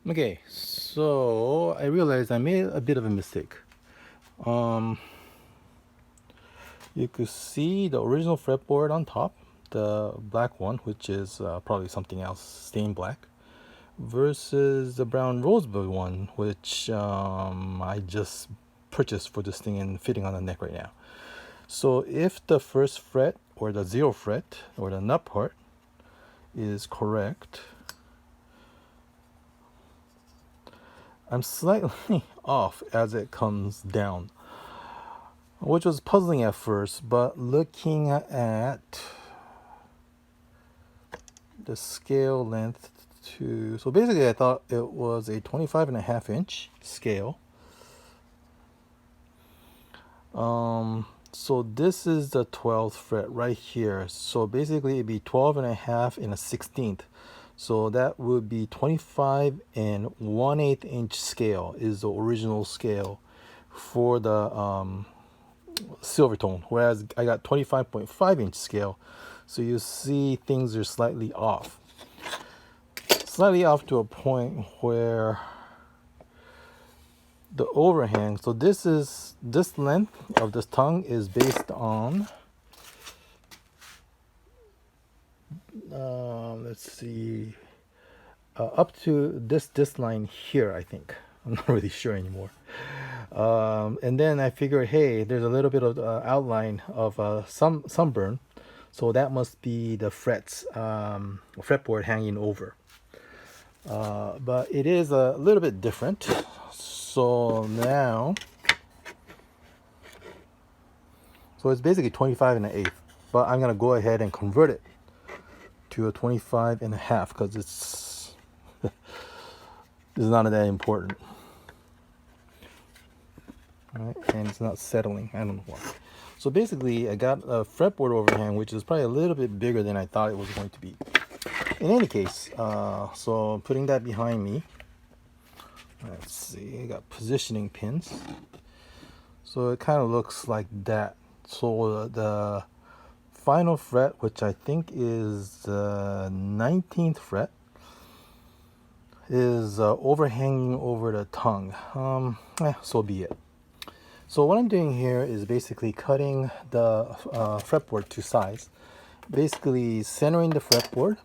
Okay, so I realized I made a bit of a mistake. You could see the original fretboard on top, the black one, which is probably something else, stained black, versus the brown rosebud one, which I just purchased for this thing and fitting on the neck right now. So if the first fret or the zero fret or the nut part is correct, I'm slightly off as it comes down, which was puzzling at first, but looking at the scale length so basically I thought it was a 25.5-inch scale. So this is the 12th fret right here. So basically it'd be 12.5 and a 16th. So that would be 25 and 1/8 inch scale is the original scale for the Silvertone, whereas I got 25.5-inch scale. So you see things are slightly off to a point where the overhang, so this length of this tongue is based on let's see, up to this line here, I think. I'm not really sure anymore. And then I figured, hey, there's a little bit of outline of sunburn, so that must be the fretboard hanging over. But it is a little bit different. So now, so it's basically 25.1/8, but I'm gonna go ahead and convert it to a 25.5 because it's not that important. All right, and it's not settling. I don't know why. So basically, I got a fretboard overhang, which is probably a little bit bigger than I thought it was going to be. In any case, so putting that behind me, let's see, I got positioning pins. So it kind of looks like that. So the final fret, which I think is the 19th fret, is overhanging over the tongue. So be it. So what I'm doing here is basically cutting the fretboard to size, basically centering the fretboard.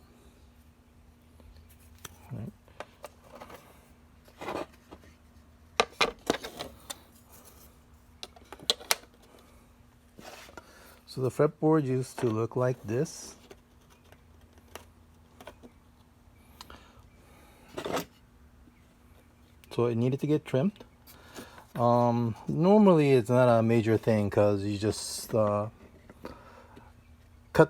Right. So the fretboard used to look like this. So it needed to get trimmed. Normally it's not a major thing because you just cut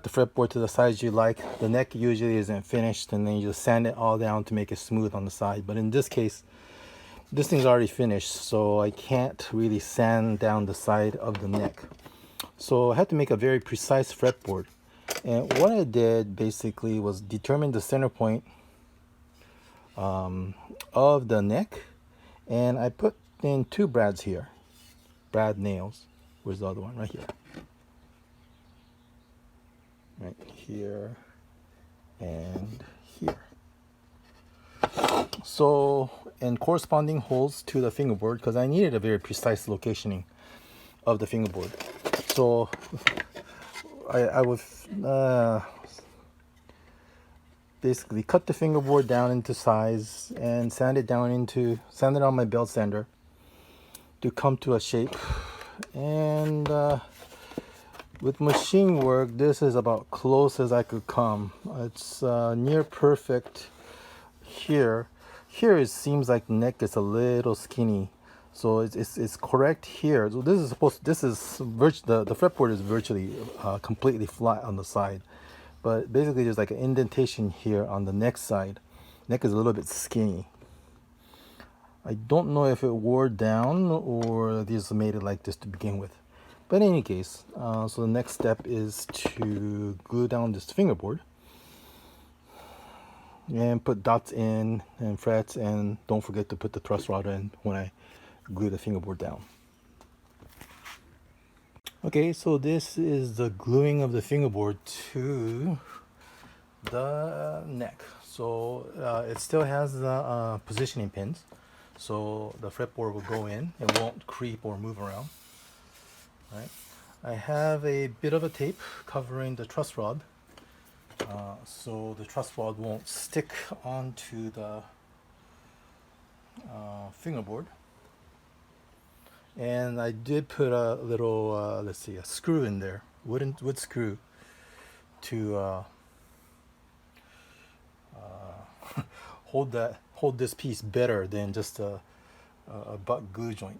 the fretboard to the size you like. The neck usually isn't finished, and then you just sand it all down to make it smooth on the side. But in this case, this thing's already finished, so I can't really sand down the side of the neck. So I had to make a very precise fretboard. And what I did basically was determine the center point of the neck, and I put in 2 brads here. Brad nails. Where's the other one? Right here. Right here and here. So, and corresponding holes to the fingerboard, because I needed a very precise locationing of the fingerboard. So I would basically cut the fingerboard down into size and sand it on my belt sander to come to a shape. And with machine work, this is about close as I could come. It's near perfect here. Here it seems like the neck is a little skinny, so it's correct here. So this is the fretboard is virtually completely flat on the side, but basically there's like an indentation here on the neck side. Neck is a little bit skinny. I don't know if it wore down or they just made it like this to begin with. But in any case, so the next step is to glue down this fingerboard and put dots in and frets, and don't forget to put the thrust rod in when I glue the fingerboard down. Okay, so this is the gluing of the fingerboard to the neck. So it still has the positioning pins, so the fretboard will go in. It won't creep or move around. Right. I have a bit of a tape covering the truss rod, so the truss rod won't stick onto the fingerboard. And I did put a little, let's see, a screw in there, wood screw, to hold this piece better than just a butt glue joint.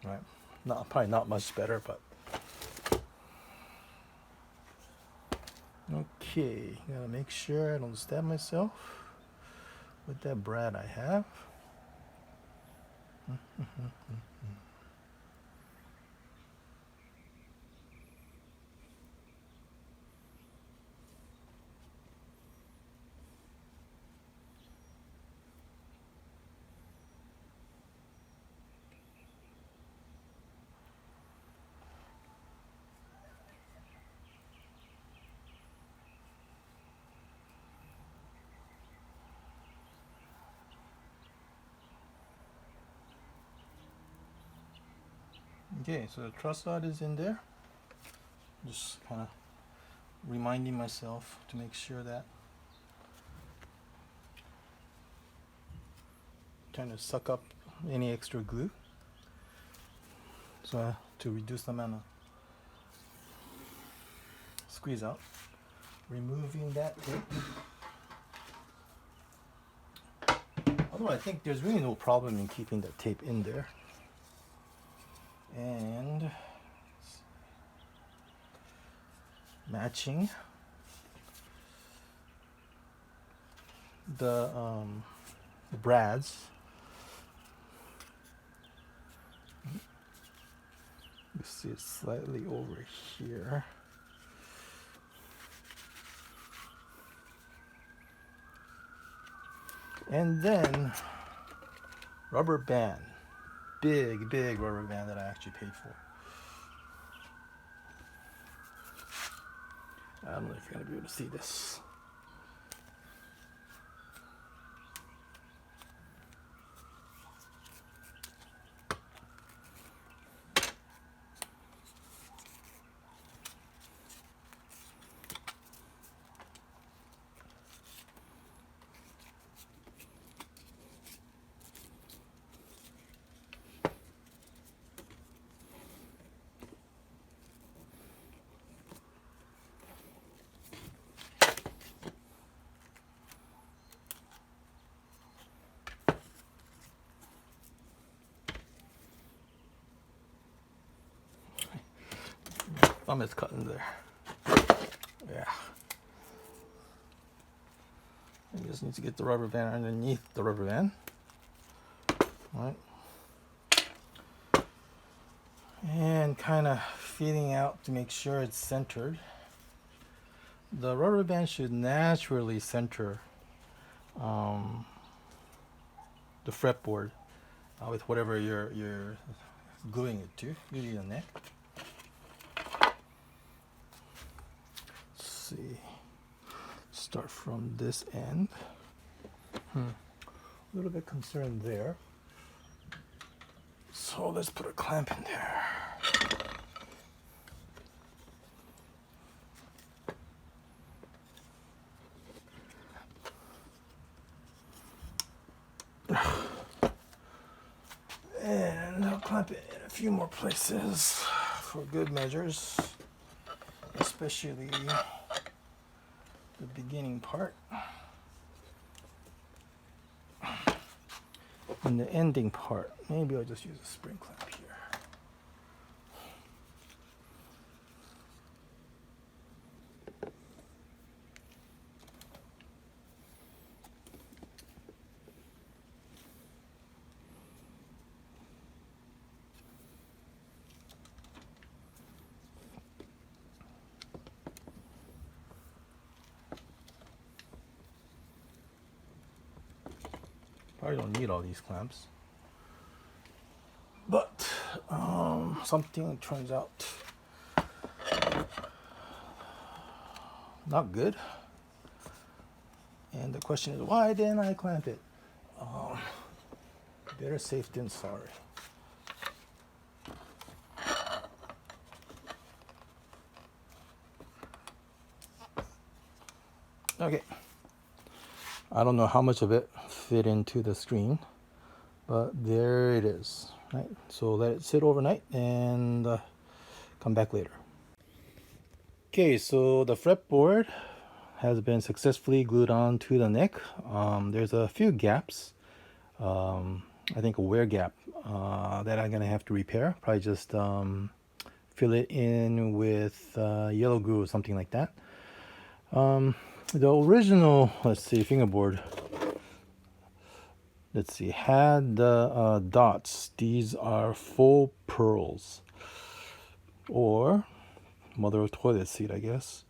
Right? Probably not much better, but okay. Gotta make sure I don't stab myself with that brad I have. Okay, so the truss rod is in there. Just kind of reminding myself to make sure that, trying to suck up any extra glue, so to reduce the amount of squeeze out. Removing that tape. Although I think there's really no problem in keeping that tape in there. And matching the brads. You see it slightly over here. And then rubber band. Big rubber band that I actually paid for. I don't know if you're going to be able to see this. Thumb is cut in there. Yeah. I just need to get the rubber band underneath the rubber band. All right. And kind of feeling out to make sure it's centered. The rubber band should naturally center the fretboard with whatever you're gluing it to, usually the neck. See, start from this end. A little bit concerned there, so let's put a clamp in there. And I'll clamp it in a few more places for good measures, especially the beginning part and the ending part. Maybe I'll just use a spring clamp here. Probably don't need all these clamps, but something turns out not good. And the question is, why didn't I clamp it? Better safe than sorry. Okay. I don't know how much of it fit into the screen, but there it is. Right. So let it sit overnight and come back later. Okay, so the fretboard has been successfully glued on to the neck. There's a few gaps. I think a wear gap that I'm gonna have to repair. Probably just fill it in with yellow glue or something like that. The original, let's see, fingerboard, let's see, had the dots. These are faux pearls, or mother of toilet seat, I guess,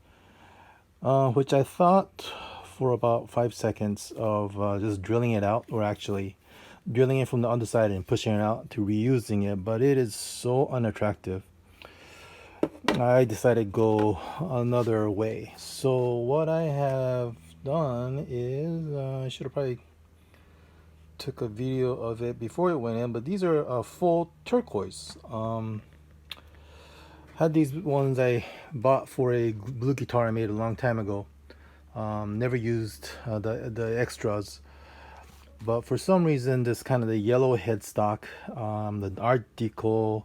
which I thought for about 5 seconds of just drilling it out, or actually drilling it from the underside and pushing it out to reusing it, but it is so unattractive. I decided to go another way. So what I have done is, I should have probably took a video of it before it went in, but these are full turquoise. Had these ones I bought for a blue guitar I made a long time ago. Never used the extras, but for some reason this kind of the yellow headstock, the art deco,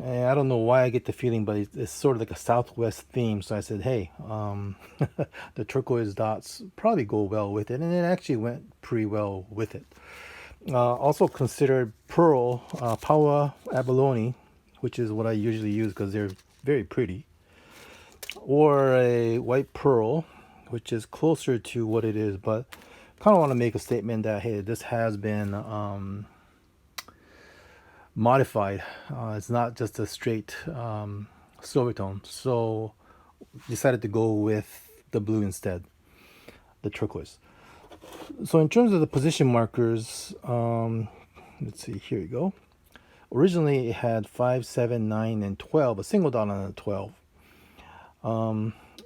I don't know why I get the feeling, but it's sort of like a Southwest theme. So I said, hey, the turquoise dots probably go well with it, and it actually went pretty well with it. Also considered pearl, Paua abalone, which is what I usually use because they're very pretty, or a white pearl, which is closer to what it is, but kind of want to make a statement that, hey, this has been modified. It's not just a straight Silvertone. So decided to go with the blue instead, the turquoise. So in terms of the position markers, let's see, here you go. Originally it had 5, 7, 9, and 12, a single dot on a 12.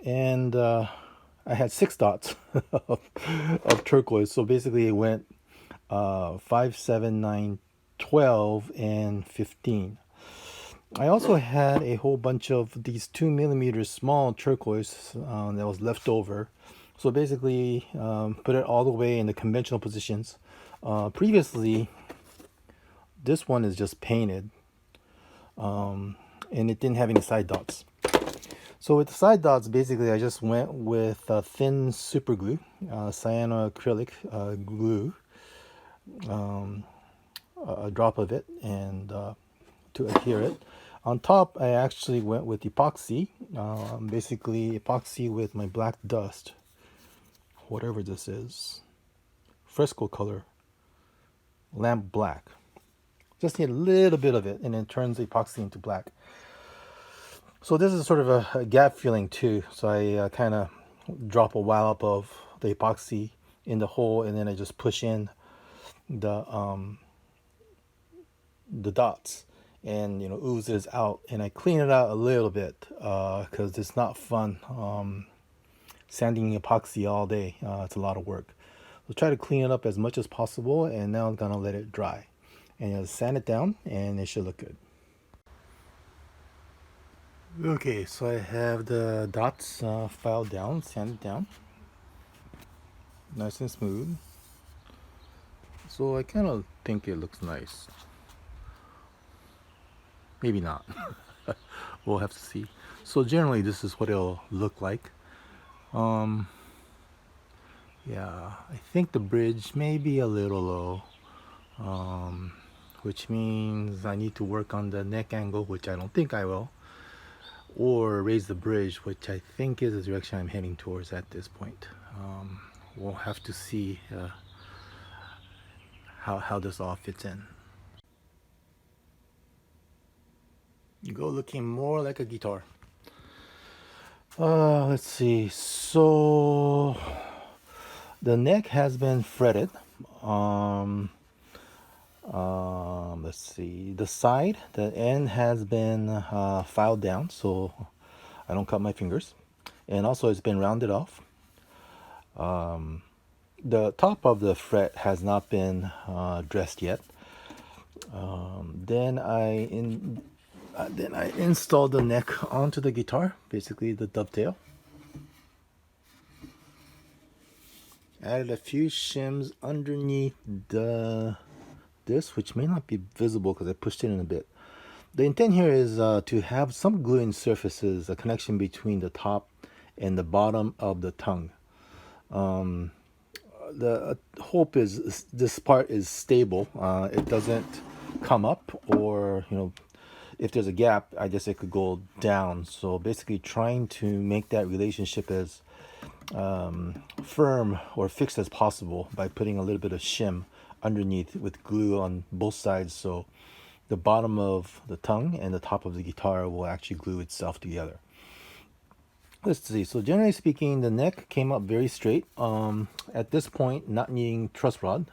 And I had 6 dots of turquoise. So basically it went 5, 7, 9, 12, and 15. I also had a whole bunch of these 2mm small turquoise that was left over. So basically put it all the way in the conventional positions. Previously, this one is just painted, and it didn't have any side dots. So with the side dots, basically I just went with thin super glue, cyanoacrylic glue, a drop of it, and to adhere it. On top, I actually went with epoxy, basically epoxy with my black dust, whatever this is, fresco color, lamp black. Just need a little bit of it, and it turns the epoxy into black. So this is sort of a gap filling too. So I kind of drop a wallop of the epoxy in the hole, and then I just push in the dots, and oozes out, and I clean it out a little bit because it's not fun sanding epoxy all day. It's a lot of work. So try to clean it up as much as possible, and now I'm gonna let it dry, and sand it down, and it should look good. Okay, so I have the dots filed down, sanded down, nice and smooth. So I kind of think it looks nice. Maybe not. We'll have to see. So generally this is what it'll look like. Yeah, I think the bridge may be a little low, which means I need to work on the neck angle, which I don't think I will, or raise the bridge, which I think is the direction I'm heading towards at this point. We'll have to see how this all fits in. You go looking more like a guitar. Let's see. So the neck has been fretted. Let's see. The side, the end has been filed down, so I don't cut my fingers, and also it's been rounded off. the top of the fret has not been dressed yet. Then I installed the neck onto the guitar, basically the dovetail. Added a few shims underneath this, which may not be visible because I pushed it in a bit. The intent here is to have some gluing surfaces, a connection between the top and the bottom of the tongue. The hope is this part is stable. It doesn't come up, or if there's a gap, I guess it could go down. So basically trying to make that relationship as firm or fixed as possible by putting a little bit of shim underneath with glue on both sides, so the bottom of the tongue and the top of the guitar will actually glue itself together. Let's see. So generally speaking, the neck came up very straight. At this point, not needing truss rod.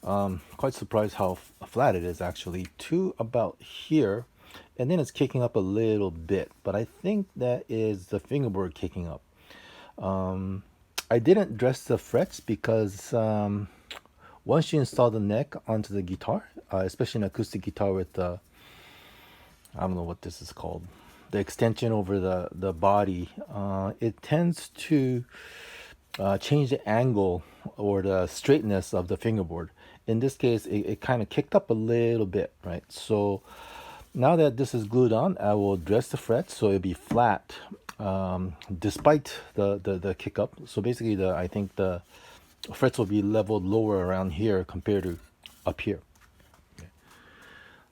Quite surprised how flat it is actually, to about here, and then it's kicking up a little bit, but I think that is the fingerboard kicking up. I didn't dress the frets because once you install the neck onto the guitar, especially an acoustic guitar with the, I don't know what this is called, the extension over the body, it tends to change the angle or the straightness of the fingerboard. In this case, it kind of kicked up a little bit, right? So now that this is glued on, I will dress the frets so it'll be flat despite the kick up. So basically, I think the frets will be leveled lower around here compared to up here.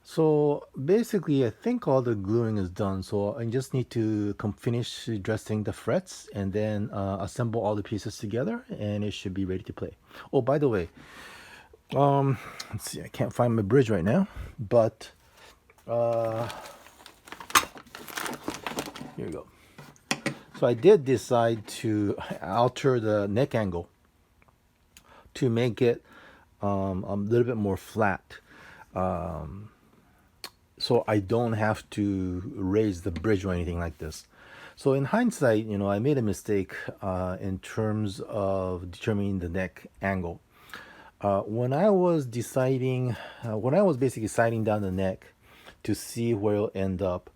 So basically, I think all the gluing is done. So I just need to finish dressing the frets and then assemble all the pieces together, and it should be ready to play. Oh, by the way, let's see, I can't find my bridge right now, but here we go. So I did decide to alter the neck angle to make it a little bit more flat. So I don't have to raise the bridge or anything like this. So in hindsight, I made a mistake in terms of determining the neck angle. When I was basically sighting down the neck to see where it'll end up,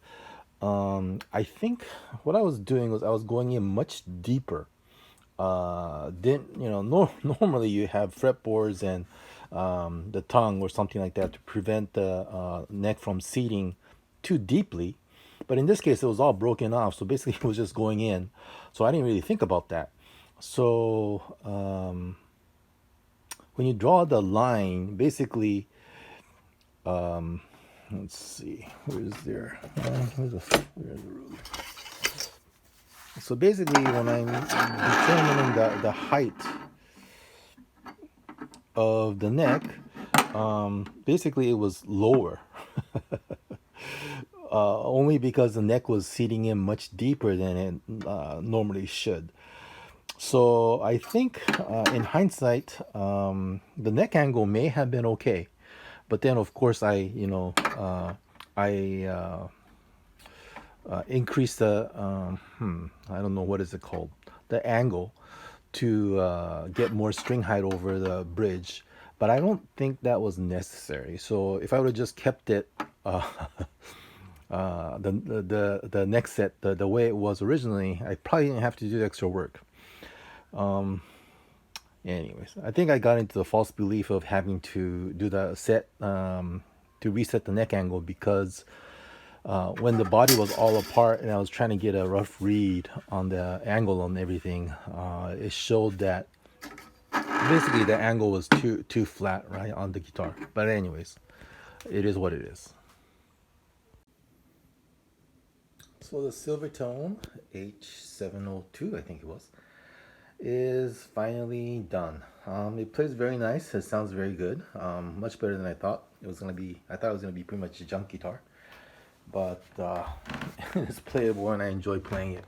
I think what I was doing was I was going in much deeper. Normally you have fretboards and the tongue or something like that to prevent the neck from seating too deeply, but in this case it was all broken off, so basically it was just going in, so I didn't really think about that. So when you draw the line, basically let's see, where's the ruler? So basically when I'm determining the height of the neck, basically it was lower. Only because the neck was seating in much deeper than it normally should. So I think in hindsight, the neck angle may have been okay, but then of course I increased the I don't know what is it called, the angle, to get more string height over the bridge, but I don't think that was necessary. So if I would have just kept it the neck set the way it was originally, I probably didn't have to do extra work. Anyways, I think I got into the false belief of having to do the set to reset the neck angle because when the body was all apart and I was trying to get a rough read on the angle on everything, it showed that basically the angle was too flat, right, on the guitar. But anyways, it is what it is. So the Silvertone H702, I think it was, is finally done. It plays very nice. It sounds very good. Much better than I thought it was gonna be. I thought it was gonna be pretty much a junk guitar, but it's playable and I enjoy playing it.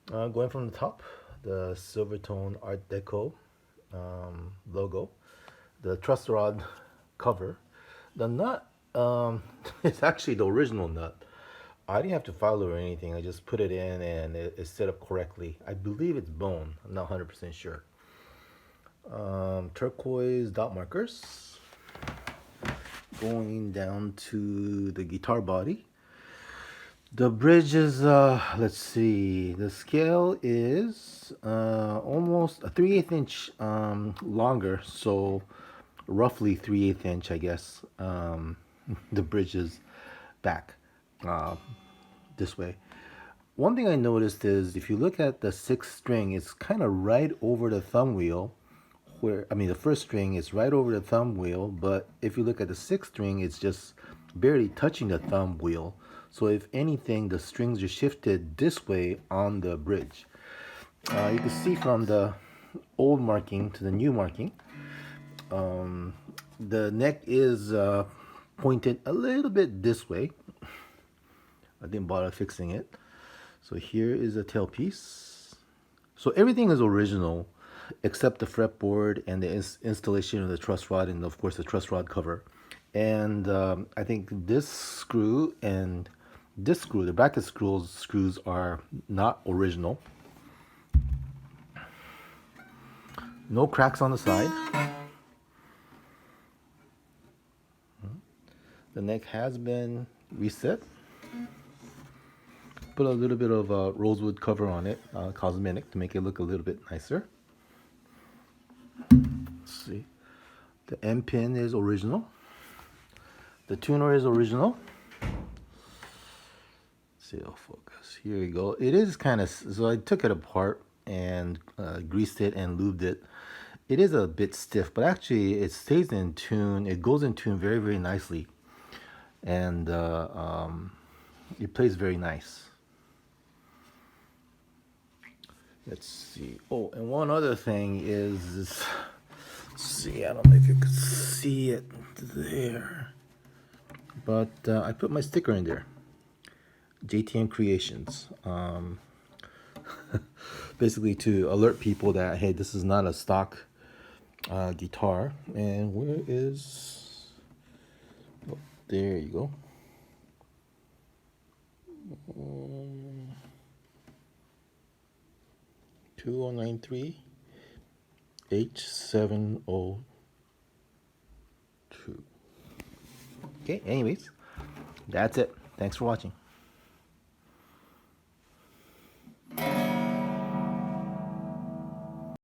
Going from the top, the Silvertone Art Deco logo, the truss rod cover, the nut. It's actually the original nut. I didn't have to file it or anything. I just put it in and it's set up correctly. I believe it's bone. I'm not 100% sure. turquoise dot markers going down to the guitar body. The bridge is, let's see, the scale is almost a 3/8 inch longer, so roughly 3/8 inch, I guess. The bridge is back this way. One thing I noticed is if you look at the 6th string, it's kind of right over the thumb wheel. The first string is right over the thumb wheel, but if you look at the 6th string, it's just barely touching the thumb wheel. So if anything, the strings are shifted this way on the bridge. You can see from the old marking to the new marking, the neck is pointed a little bit this way. I didn't bother fixing it. So here is a tailpiece. So everything is original except the fretboard and the installation of the truss rod, and of course the truss rod cover. And I think this screw and this screw, the bracket screws are not original. No cracks on the side. The neck has been reset. Put a little bit of rosewood cover on it, cosmetic, to make it look a little bit nicer. Let's see. The end pin is original. The tuner is original. Let's see, it'll focus. Here we go. It is kind of, so I took it apart and greased it and lubed it. It is a bit stiff, but actually it stays in tune. It goes in tune very, very nicely. And it plays very nice. Let's see. Oh, and one other thing is, let's see, I don't know if you can see it there, but I put my sticker in there, JTM Creations, basically to alert people that, hey, this is not a stock guitar. And where is, oh, there you go. 2093 H702. Okay, anyways, that's it. Thanks for watching.